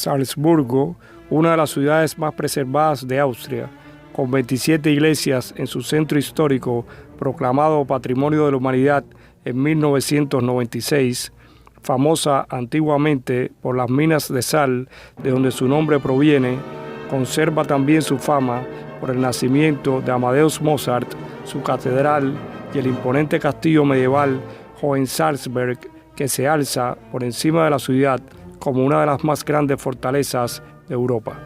Salzburgo, una de las ciudades más preservadas de Austria, con 27 iglesias en su centro histórico, proclamado Patrimonio de la Humanidad en 1996, famosa antiguamente por las minas de sal de donde su nombre proviene, conserva también su fama por el nacimiento de Amadeus Mozart, su catedral y el imponente castillo medieval Hohensalzberg, que se alza por encima de la ciudad como una de las más grandes fortalezas de Europa.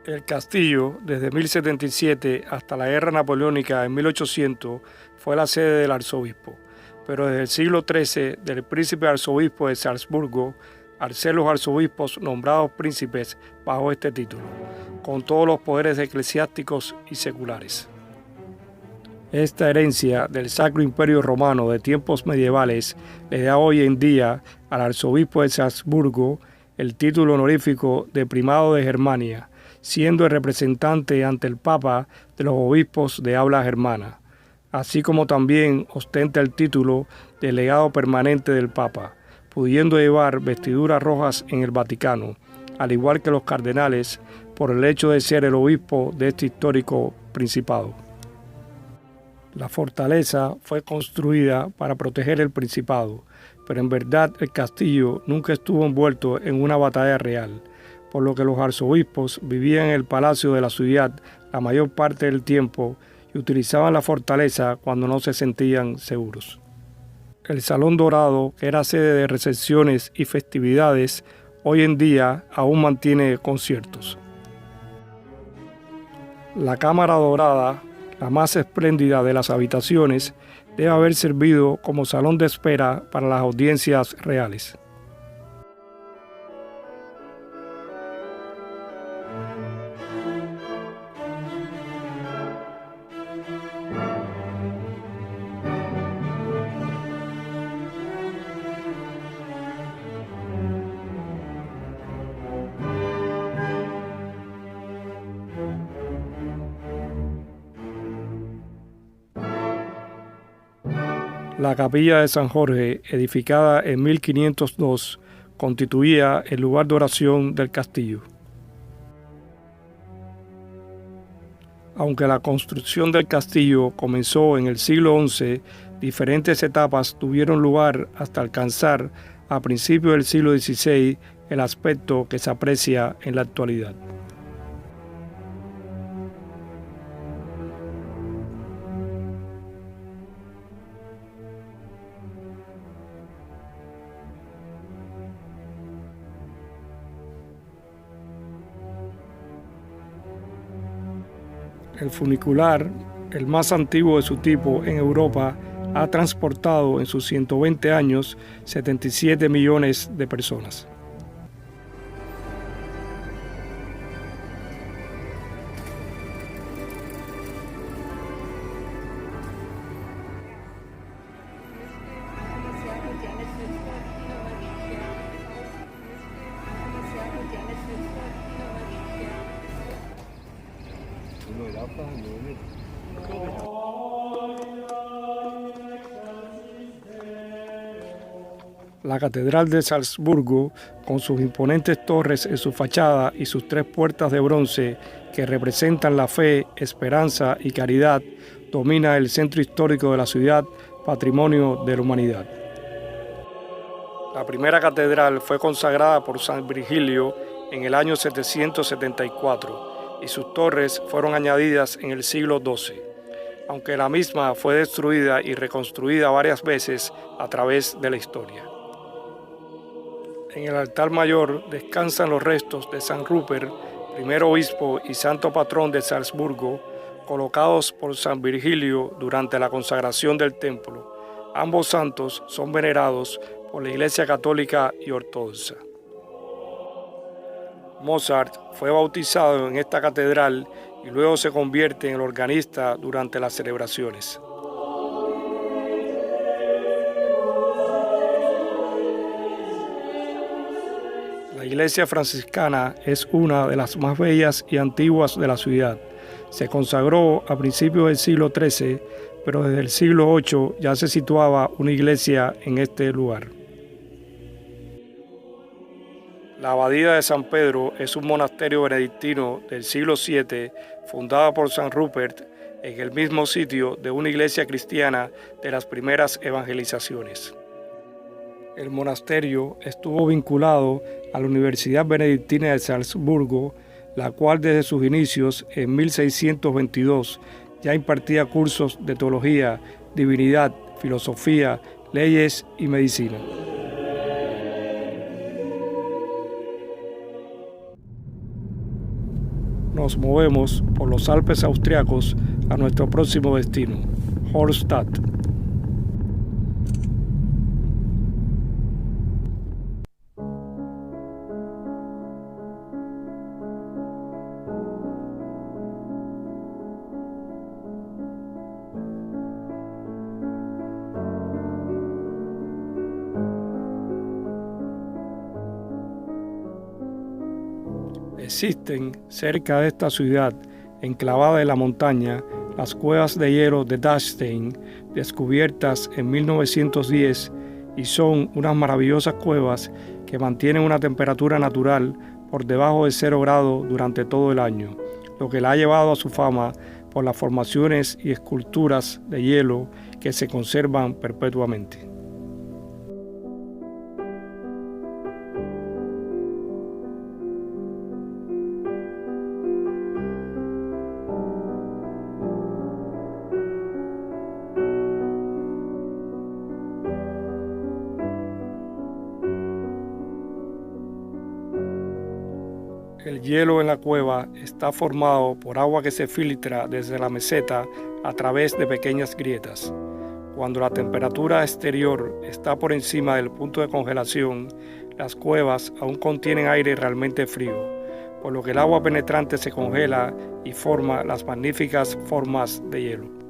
El castillo, desde 1077 hasta la Guerra Napoleónica en 1800, fue la sede del arzobispo, pero desde el siglo XIII del príncipe arzobispo de Salzburgo, al ser los arzobispos nombrados príncipes bajo este título, con todos los poderes eclesiásticos y seculares. Esta herencia del Sacro Imperio Romano de tiempos medievales le da hoy en día al arzobispo de Salzburgo el título honorífico de primado de Germania, siendo el representante ante el Papa de los obispos de habla germana, así como también ostenta el título de legado permanente del Papa, pudiendo llevar vestiduras rojas en el Vaticano, al igual que los cardenales, por el hecho de ser el obispo de este histórico principado. La fortaleza fue construida para proteger el principado, pero en verdad el castillo nunca estuvo envuelto en una batalla real, por lo que los arzobispos vivían en el palacio de la ciudad la mayor parte del tiempo y utilizaban la fortaleza cuando no se sentían seguros. El Salón Dorado, que era sede de recepciones y festividades, hoy en día aún mantiene conciertos. La Cámara Dorada, la más espléndida de las habitaciones, debe haber servido como salón de espera para las audiencias reales. La capilla de San Jorge, edificada en 1502, constituía el lugar de oración del castillo. Aunque la construcción del castillo comenzó en el siglo XI, diferentes etapas tuvieron lugar hasta alcanzar a principios del siglo XVI el aspecto que se aprecia en la actualidad. El funicular, el más antiguo de su tipo en Europa, ha transportado en sus 120 años 77 millones de personas. La Catedral de Salzburgo, con sus imponentes torres en su fachada y sus 3 puertas de bronce que representan la fe, esperanza y caridad, domina el centro histórico de la ciudad, Patrimonio de la Humanidad. La primera catedral fue consagrada por San Virgilio en el año 774 y sus torres fueron añadidas en el siglo XII, aunque la misma fue destruida y reconstruida varias veces a través de la historia. En el altar mayor descansan los restos de San Rupert, primer obispo y santo patrón de Salzburgo, colocados por San Virgilio durante la consagración del templo. Ambos santos son venerados por la Iglesia Católica y Ortodoxa. Mozart fue bautizado en esta catedral y luego se convierte en el organista durante las celebraciones. La iglesia franciscana es una de las más bellas y antiguas de la ciudad. Se consagró a principios del siglo XIII, pero desde el siglo VIII ya se situaba una iglesia en este lugar. La Abadía de San Pedro es un monasterio benedictino del siglo VII, fundado por San Rupert en el mismo sitio de una iglesia cristiana de las primeras evangelizaciones. El monasterio estuvo vinculado a la Universidad Benedictina de Salzburgo, la cual desde sus inicios en 1622 ya impartía cursos de teología, divinidad, filosofía, leyes y medicina. Nos movemos por los Alpes austriacos a nuestro próximo destino, Hallstatt. Existen cerca de esta ciudad, enclavada en la montaña, las cuevas de hielo de Dachstein, descubiertas en 1910, y son unas maravillosas cuevas que mantienen una temperatura natural por debajo de 0 grados durante todo el año, lo que la ha llevado a su fama por las formaciones y esculturas de hielo que se conservan perpetuamente. El hielo en la cueva está formado por agua que se filtra desde la meseta a través de pequeñas grietas. Cuando la temperatura exterior está por encima del punto de congelación, las cuevas aún contienen aire realmente frío, por lo que el agua penetrante se congela y forma las magníficas formas de hielo.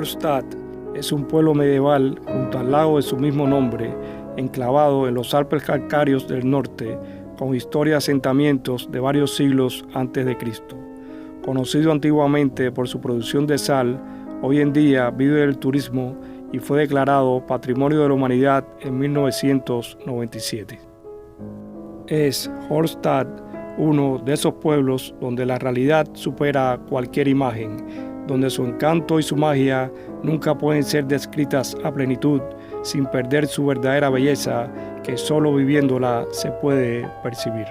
Hallstatt es un pueblo medieval junto al lago de su mismo nombre, enclavado en los Alpes calcáreos del norte, con historia de asentamientos de varios siglos antes de Cristo. Conocido antiguamente por su producción de sal, hoy en día vive del turismo y fue declarado Patrimonio de la Humanidad en 1997. Es Hallstatt uno de esos pueblos donde la realidad supera cualquier imagen, donde su encanto y su magia nunca pueden ser descritas a plenitud sin perder su verdadera belleza, que solo viviéndola se puede percibir.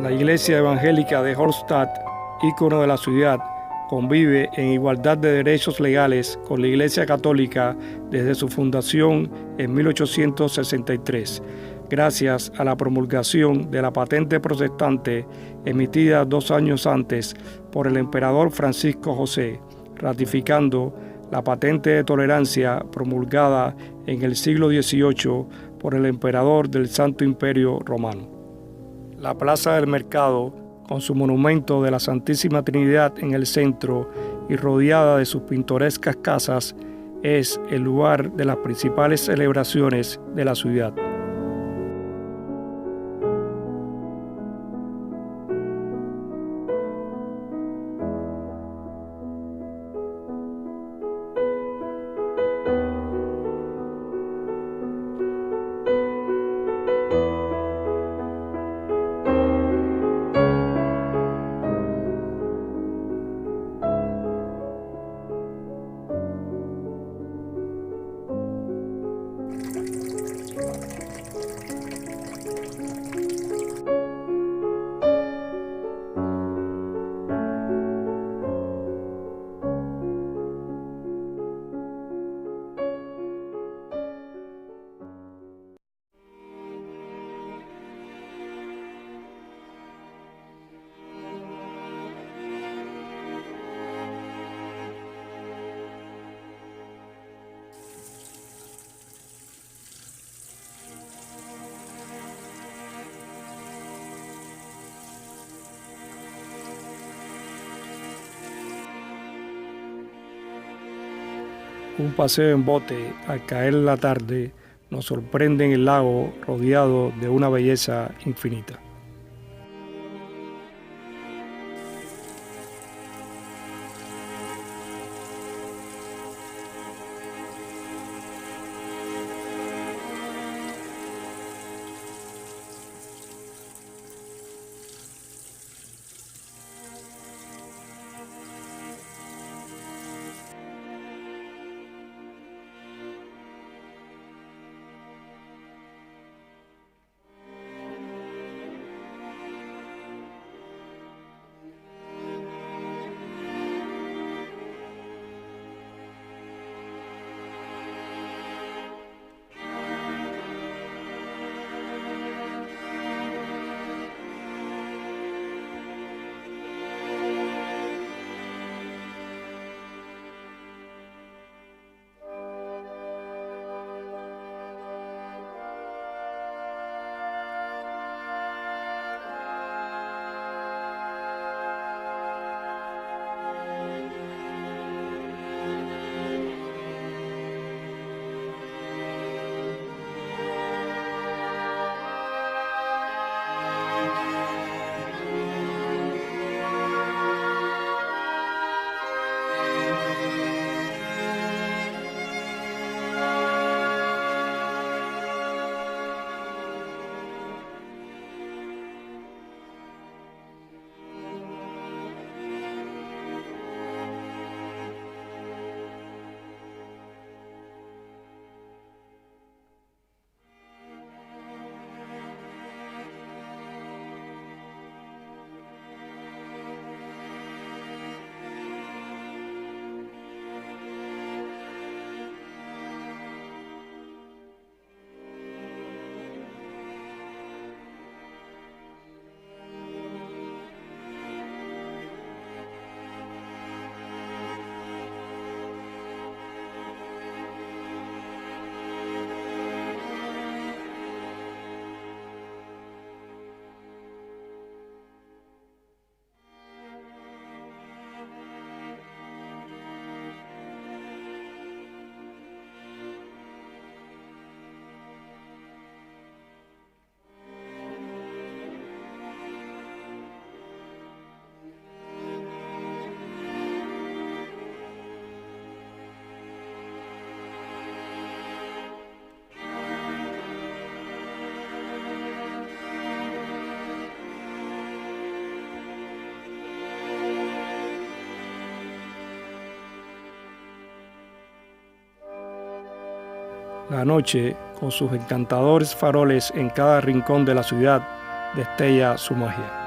La iglesia evangélica de Hallstatt, ícono de la ciudad, convive en igualdad de derechos legales con la Iglesia Católica desde su fundación en 1863, gracias a la promulgación de la patente protestante emitida 2 años antes por el emperador Francisco José, ratificando la patente de tolerancia promulgada en el siglo XVIII por el emperador del Santo Imperio Romano. La Plaza del Mercado, con su monumento de la Santísima Trinidad en el centro y rodeada de sus pintorescas casas, es el lugar de las principales celebraciones de la ciudad. Un paseo en bote al caer la tarde nos sorprende en el lago rodeado de una belleza infinita. La noche, con sus encantadores faroles en cada rincón de la ciudad, destella su magia.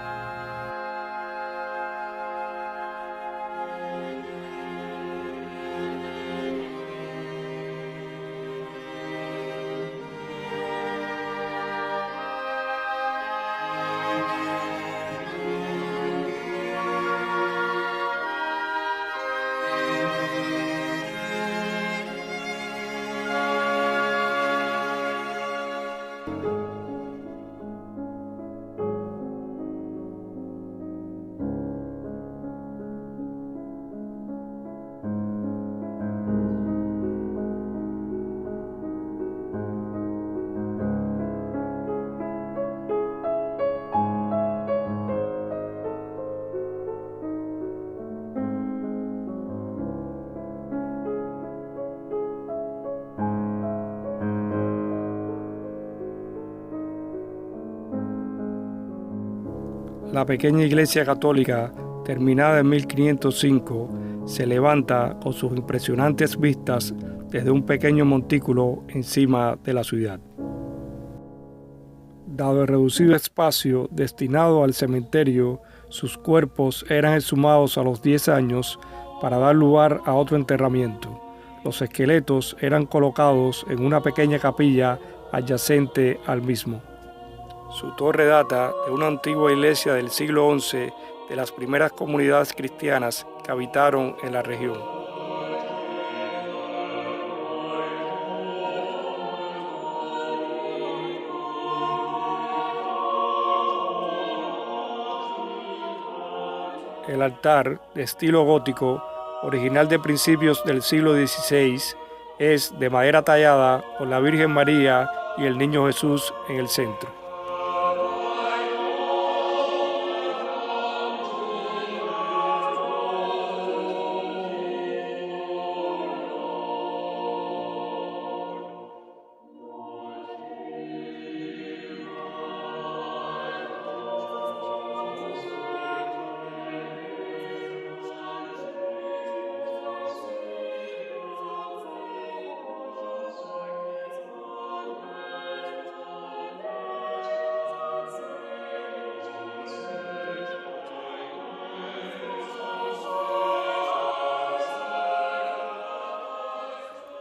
La pequeña iglesia católica, terminada en 1505, se levanta con sus impresionantes vistas desde un pequeño montículo encima de la ciudad. Dado el reducido espacio destinado al cementerio, sus cuerpos eran exhumados a los 10 años para dar lugar a otro enterramiento. Los esqueletos eran colocados en una pequeña capilla adyacente al mismo. Su torre data de una antigua iglesia del siglo XI de las primeras comunidades cristianas que habitaron en la región. El altar, de estilo gótico, original de principios del siglo XVI, Es de madera tallada con la Virgen María y el Niño Jesús en el centro.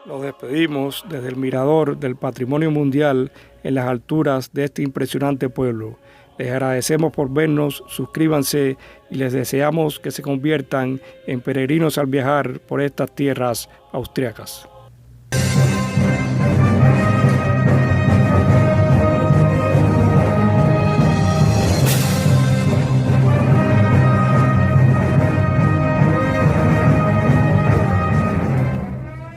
Nos despedimos desde el mirador del Patrimonio Mundial en las alturas de este impresionante pueblo. Les agradecemos por vernos, suscríbanse y les deseamos que se conviertan en peregrinos al viajar por estas tierras austriacas.